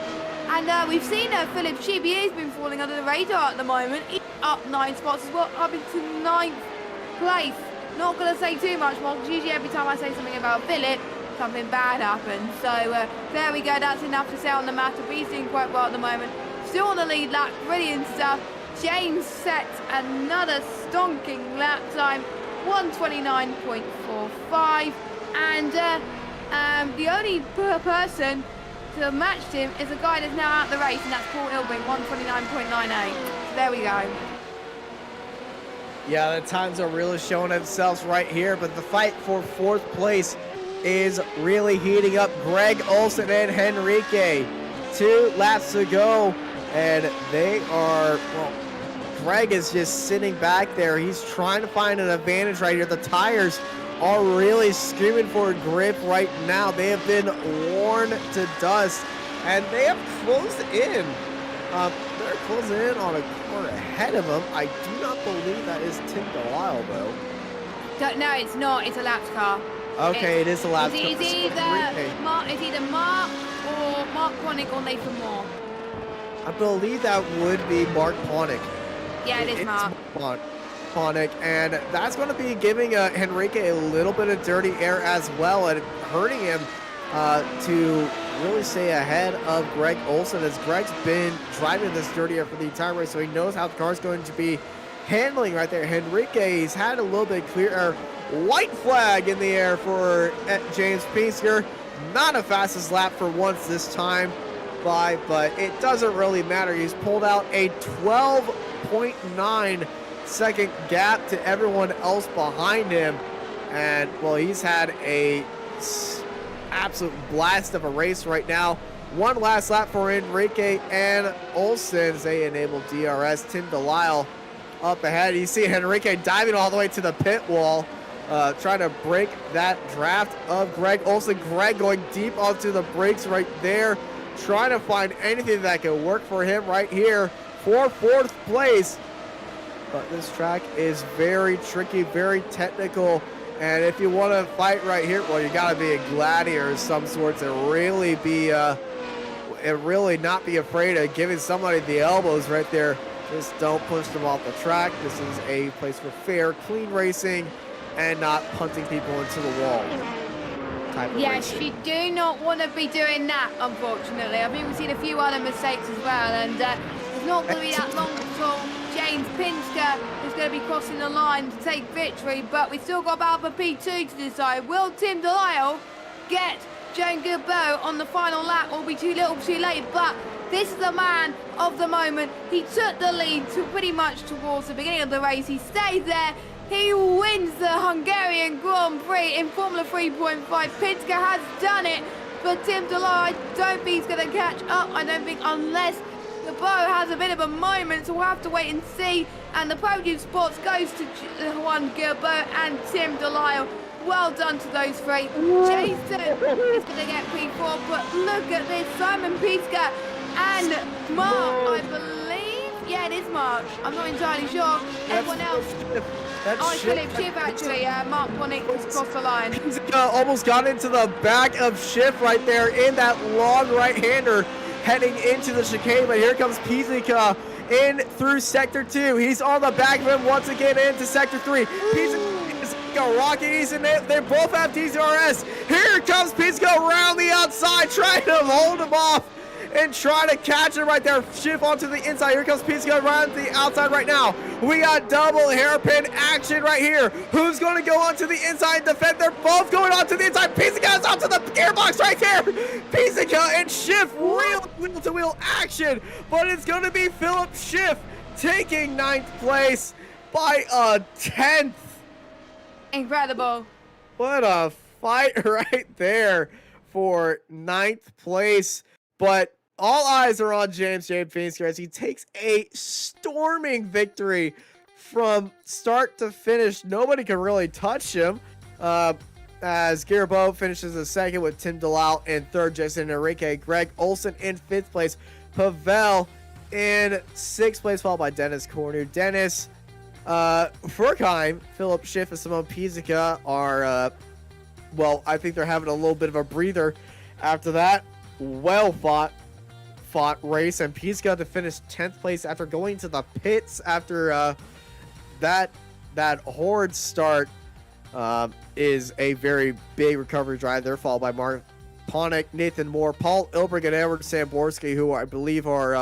And we've seen Philip Sheeb. He has been falling under the radar at the moment. He's up 9 spots as well, up into 9th place. Not going to say too much more, because usually every time I say something about Philip, something bad happens. So there we go. That's enough to say on the matter. But he's doing quite well at the moment. Still on the lead lap. Brilliant stuff. James sets another stonking lap time. 129.45. And the only person to have matched him is a guy that's now out of the race, and that's Paul Ilbring, 129.98. So there we go. Yeah, the times are really showing themselves right here, but the fight for fourth place is really heating up. Greg Olson and Henrique, 2 laps to go, and they are, well, Greg is just sitting back there. He's trying to find an advantage right here. The tires are really screaming for grip right now. They have been worn to dust, and they have closed in. They're closing in on a car ahead of them. I do not believe that is Tim Delisle, though. No, it's not. It's a laps car. Okay, it is a laps car. It's either Mark or Mark Ponick or Nathan Moore. I believe that would be Mark Ponick. Yeah, it is Mark. Ponick, and that's going to be giving Henrique a little bit of dirty air as well, and hurting him to really stay ahead of Greg Olson, as Greg's been driving this dirty air for the entire race, so he knows how the car's going to be handling right there. Henrique's had a little bit clear air. White flag in the air for James Pinsker. Not a fastest lap for once this time by, but it doesn't really matter. He's pulled out a 12.9 second gap to everyone else behind him, and well, he's had a absolute blast of a race right now. One last lap for Enrique and Olson as they enable DRS. Tim Delisle up ahead. You see Enrique diving all the way to the pit wall, trying to break that draft of Greg Olson. Greg going deep onto the brakes right there, trying to find anything that can work for him right here for fourth place. But this track is very tricky, very technical, and if you want to fight right here, well, you got to be a gladiator of some sorts and really be, not be afraid of giving somebody the elbows right there. Just don't push them off the track. This is a place for fair, clean racing, and not punting people into the wall. Yes, you do not want to be doing that, unfortunately. I think we've seen a few other mistakes as well, and it's not going to be that long until James Pinsker is going to be crossing the line to take victory, but we've still got about a P2 to decide. Will Tim Delisle get Joan Gilberto on the final lap, or be too little too late? But this is the man of the moment. He took the lead to pretty much towards the beginning of the race. He stayed there. He wins the Hungarian Grand Prix in Formula 3.5. Pinsker has done it, but Tim Delisle, I don't think he's going to catch up. I don't think, unless the bow has a bit of a moment, so we'll have to wait and see. And the podium spots goes to Juan Gilberto and Tim Delisle. Well done to those three. Jason is going to get P4, but look at this. Simon Pinsker and Mark, I believe. Yeah, it is Mark. I'm not entirely sure. Everyone else. It's Philip Schiff, actually. Mark Ponick has crossed the line. Almost got into the back of Schiff right there in that long right-hander heading into the chicane, but here comes Pizzica in through sector 2. He's on the back of him once again into sector 3. Pizzica rocking, he's in there. They both have DRS. Here comes Pizzica around the outside, trying to hold him off. and try to catch him right there. Shift onto the inside. Here comes Pizzica right on the outside right now. We got double hairpin action right here. Who's going to go onto the inside and defend? They're both going onto the inside. Pizzica is onto the gearbox right there. Pizzica and Shift real wheel-to-wheel action, but it's going to be Philip Shift taking 9th place by a 10th. Incredible. What a fight right there for 9th place. But all eyes are on James Phoenix as he takes a storming victory from start to finish. Nobody can really touch him. As Garibo finishes in second with Tim Delisle in third, Jason Enrique, Greg Olson in 5th place, Pavel in 6th place, followed by Dennis Cornu. Dennis, Furkheim, Philip Schiff, and Simone Pizzica are, well, I think they're having a little bit of a breather after that. Well fought race, and Pizzica to finish 10th place after going to the pits after that horrid start. Is a very big recovery drive there, followed by Mark Ponick, Nathan Moore, Paul Ilbrich, and Edward Samborski, who I believe are,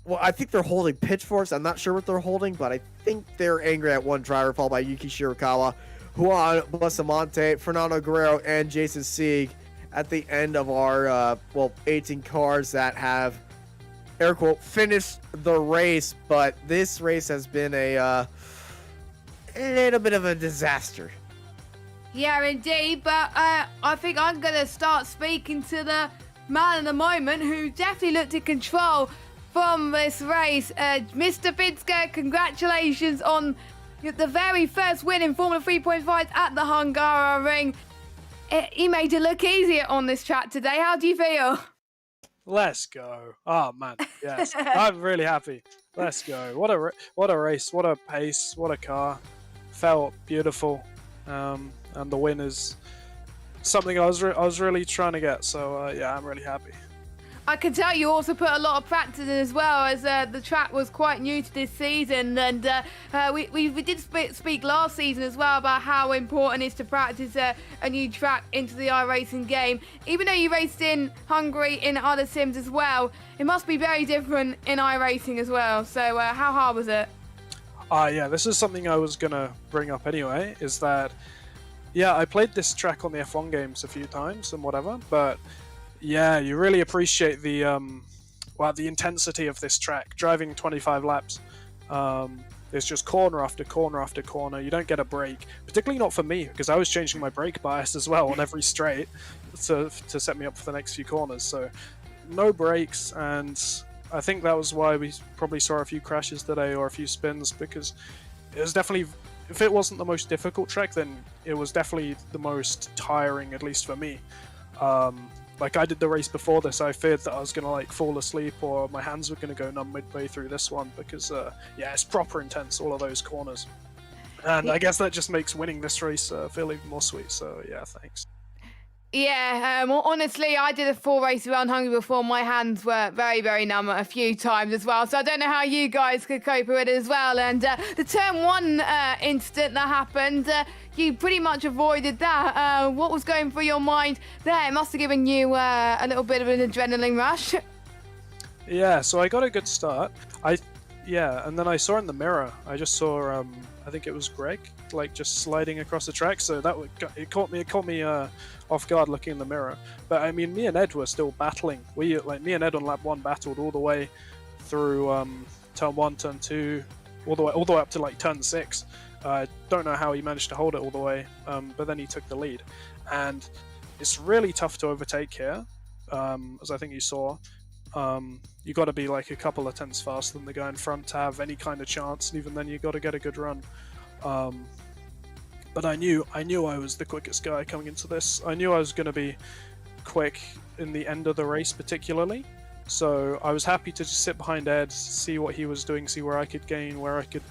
well, I think they're holding pitchforks. I'm not sure what they're holding, but I think they're angry at one driver, followed by Yuki Shirakawa, Juan Bustamante, Fernando Guerrero, and Jason Sieg at the end of our, 18 cars that have, air quote, finished the race. But this race has been a little bit of a disaster. Yeah, indeed, but I think I'm going to start speaking to the man of the moment who definitely looked in control from this race. Mr. Pizzica, congratulations on the very first win in Formula 3.5 at the Hungaroring. He made it look easier on this track today. How do you feel? Let's go. Oh, man. Yes. I'm really happy. Let's go. What a race. What a pace. What a car. Felt beautiful. And the win is something I was really trying to get. So, yeah, I'm really happy. I can tell you also put a lot of practice in as well, as the track was quite new to this season, and we did speak last season as well about how important it is to practice a new track into the iRacing game. Even though you raced in Hungary in other sims as well, it must be very different in iRacing as well. So how hard was it? Yeah, this is something I was going to bring up anyway, is that, yeah, I played this track on the F1 games a few times and whatever, but yeah, you really appreciate the intensity of this track. Driving 25 laps, there's just corner after corner after corner. You don't get a break, particularly not for me, because I was changing my brake bias as well on every straight to set me up for the next few corners. So no breaks, and I think that was why we probably saw a few crashes today or a few spins, because it was definitely, if it wasn't the most difficult track, then it was definitely the most tiring, at least for me. Like I did the race before this, I feared that I was going to fall asleep or my hands were going to go numb midway through this one, because yeah, it's proper intense, all of those corners. And I guess that just makes winning this race feel even more sweet, so yeah, thanks. Yeah, honestly, I did a full race around Hungary before. My hands were very, very numb a few times as well. So I don't know how you guys could cope with it as well. And the turn one incident that happened, you pretty much avoided that. What was going through your mind there? It must have given you a little bit of an adrenaline rush. Yeah, so I got a good start. And then I saw in the mirror, I just saw, I think it was Greg, just sliding across the track. So it caught me off guard looking in the mirror. But I mean, me and Ed were still battling. Me and Ed on lap 1 battled all the way through turn 1, turn 2, all the way up to turn 6. I don't know how he managed to hold it all the way, but then he took the lead. And it's really tough to overtake here, as I think you saw. You got to be a couple of tenths faster than the guy in front to have any kind of chance, and even then you got to get a good run. But I knew I was the quickest guy coming into this. I knew I was going to be quick in the end of the race particularly, so I was happy to just sit behind Ed, see what he was doing, see where I could gain, where I could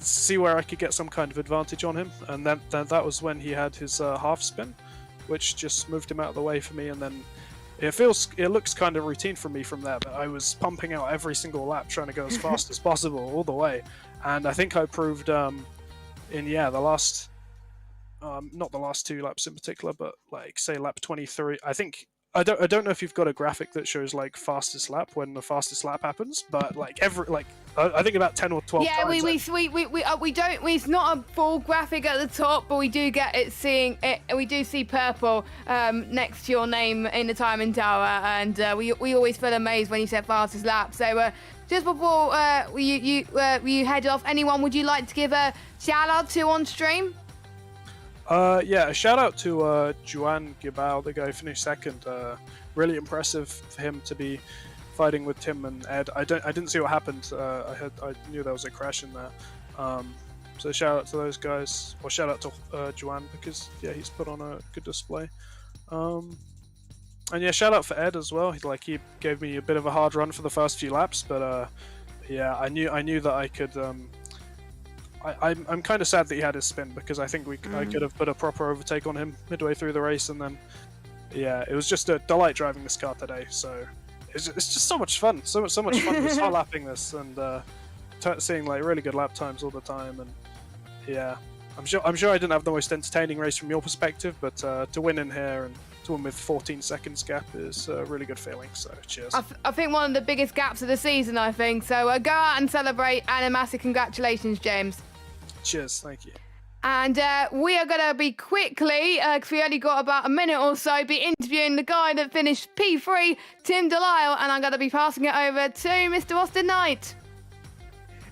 see where I could get some kind of advantage on him. And then that was when he had his half spin, which just moved him out of the way for me. And then it looks kind of routine for me from there, but I was pumping out every single lap trying to go as fast as possible all the way. And I think I proved the last not the last 2 laps in particular, but say lap 23, I think I don't know if you've got a graphic that shows like fastest lap when the fastest lap happens, but like I think about 10 or 12 Yeah, times. we don't. It's not a full graphic at the top, but we do get it. Seeing it, we do see purple next to your name in the timing tower, and we always feel amazed when you said fastest lap. So just before you head off, anyone would you like to give a shout out to on stream? Yeah, a shout out to Juan Gibao, the guy who finished second. Really impressive for him to be fighting with Tim and Ed. I didn't see what happened. I knew there was a crash in there. So shout out to those guys, or shout out to Juan, because yeah, he's put on a good display. And yeah, shout out for Ed as well. He gave me a bit of a hard run for the first few laps, but yeah, I knew that I could. I'm kind of sad that he had his spin, because I think I could have put a proper overtake on him midway through the race, and then yeah, it was just a delight driving this car today. So it's just so much fun, so much fun just hot lapping this and seeing like really good lap times all the time. And yeah, I'm sure I didn't have the most entertaining race from your perspective, but to win in here and to win with 14 seconds gap is a really good feeling. So cheers. I think one of the biggest gaps of the season, I think. So go out and celebrate, and a massive congratulations, James. Cheers, thank you. And we are going to be quickly, because we only got about a minute or so, be interviewing the guy that finished P3, Tim Delisle, and I'm going to be passing it over to Mr. Austin Knight.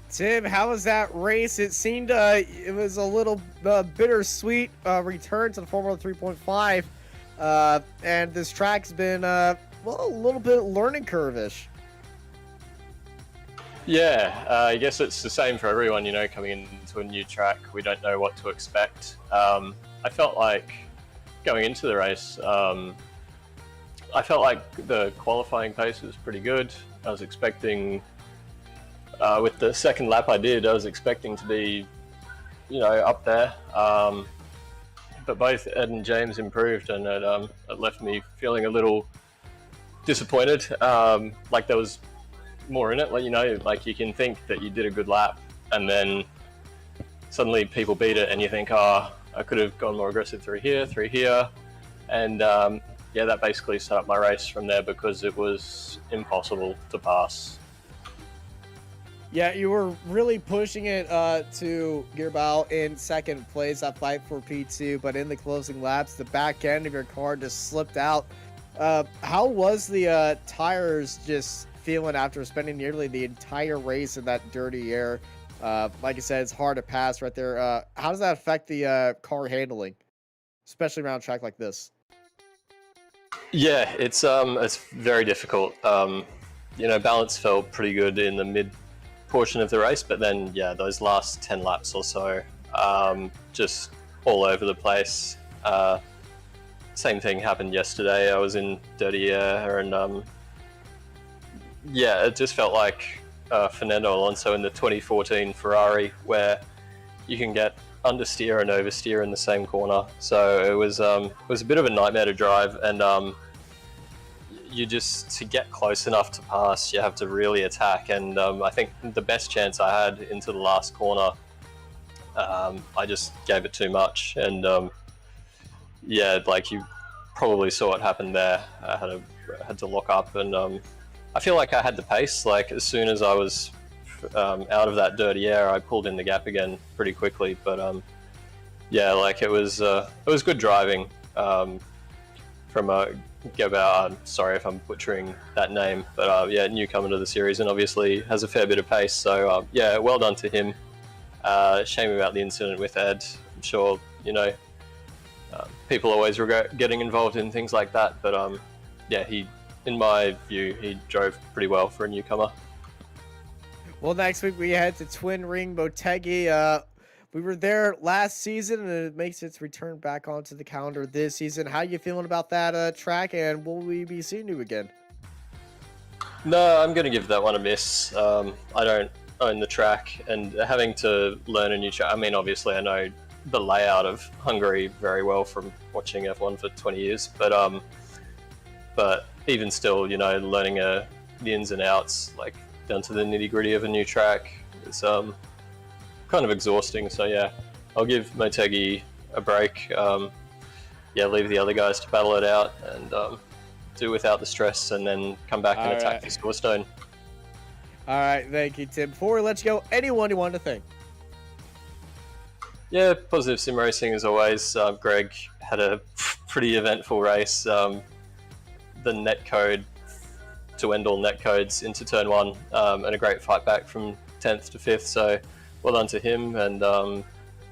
Tim, how was that race? It seemed it was a little bittersweet return to the Formula 3.5, and this track's been a little bit learning curve-ish. Yeah, I guess it's the same for everyone, you know, coming into a new track. We don't know what to expect. I felt like going into the race, I felt like the qualifying pace was pretty good. I was expecting, with the second lap I did, I was expecting to be, you know, up there. But both Ed and James improved, and it left me feeling a little disappointed. Like there was more in it, like, you know, like you can think that you did a good lap and then suddenly people beat it and you think, oh, I could have gone more aggressive through here, and yeah, that basically set up my race from there because it was impossible to pass. Yeah, you were really pushing it to Gearbau in second place, that fight for P2, but in the closing laps, the back end of your car just slipped out. How was the tires just feeling after spending nearly the entire race in that dirty air? Like I said, it's hard to pass right there. How does that affect the car handling, especially around a track like this? Yeah, it's very difficult. You know, balance felt pretty good in the mid portion of the race, but then yeah, those last 10 laps or so, just all over the place. Same thing happened yesterday. I was in dirty air, and yeah, it just felt like Fernando Alonso in the 2014 Ferrari, where you can get understeer and oversteer in the same corner. So it was a bit of a nightmare to drive, and you just, to get close enough to pass, you have to really attack. And I think the best chance I had into the last corner, I just gave it too much, and yeah, like you probably saw what happened there. I had to lock up, and I feel like I had the pace. Like as soon as I was out of that dirty air, I pulled in the gap again pretty quickly. But yeah, like it was good driving from Gabao. I'm sorry if I'm butchering that name, but yeah, newcomer to the series, and obviously has a fair bit of pace. So yeah, well done to him. Shame about the incident with Ed. I'm sure, you know, people always regret getting involved in things like that, but yeah, in my view, he drove pretty well for a newcomer. Well, next week we head to Twin Ring Motegi. We were there last season, and it makes its return back onto the calendar this season. How you feeling about that track, and will we be seeing you again? No, I'm going to give that one a miss. I don't own the track, and having to learn a new track, I mean, obviously I know the layout of Hungary very well from watching F1 for 20 years, but even still, you know, learning the ins and outs, like down to the nitty gritty of a new track, is kind of exhausting. So yeah, I'll give Motegi a break. Yeah, leave the other guys to battle it out, and do without the stress, and then come back and attack the scorestone. All right, thank you, Tim. Before we let you go, anyone you want to thank? Yeah, positive sim racing as always. Greg had a pretty eventful race. The netcode to end all netcodes into turn 1, and a great fight back from 10th to 5th. So well done to him, and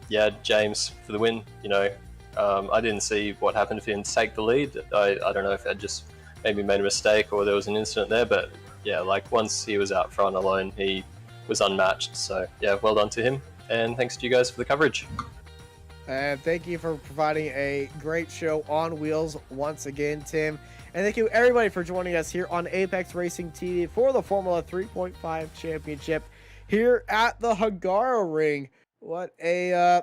yeah, James for the win. You know, I didn't see what happened if he didn't take the lead. I don't know if I just maybe made a mistake or there was an incident there, but yeah, like once he was out front alone, he was unmatched. So yeah, well done to him. And thanks to you guys for the coverage. And thank you for providing a great show on wheels once again, Tim. And thank you everybody for joining us here on Apex Racing TV for the Formula 3.5 Championship here at the Hungaroring. What a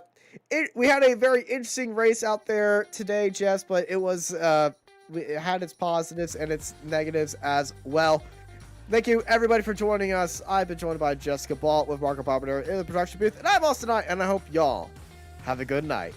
we had a very interesting race out there today, Jess, but it was it had its positives and its negatives as well. Thank you, everybody, for joining us. I've been joined by Jessica Ball with Marco Barber in the production booth, and I'm Austin Knight, and I hope y'all have a good night.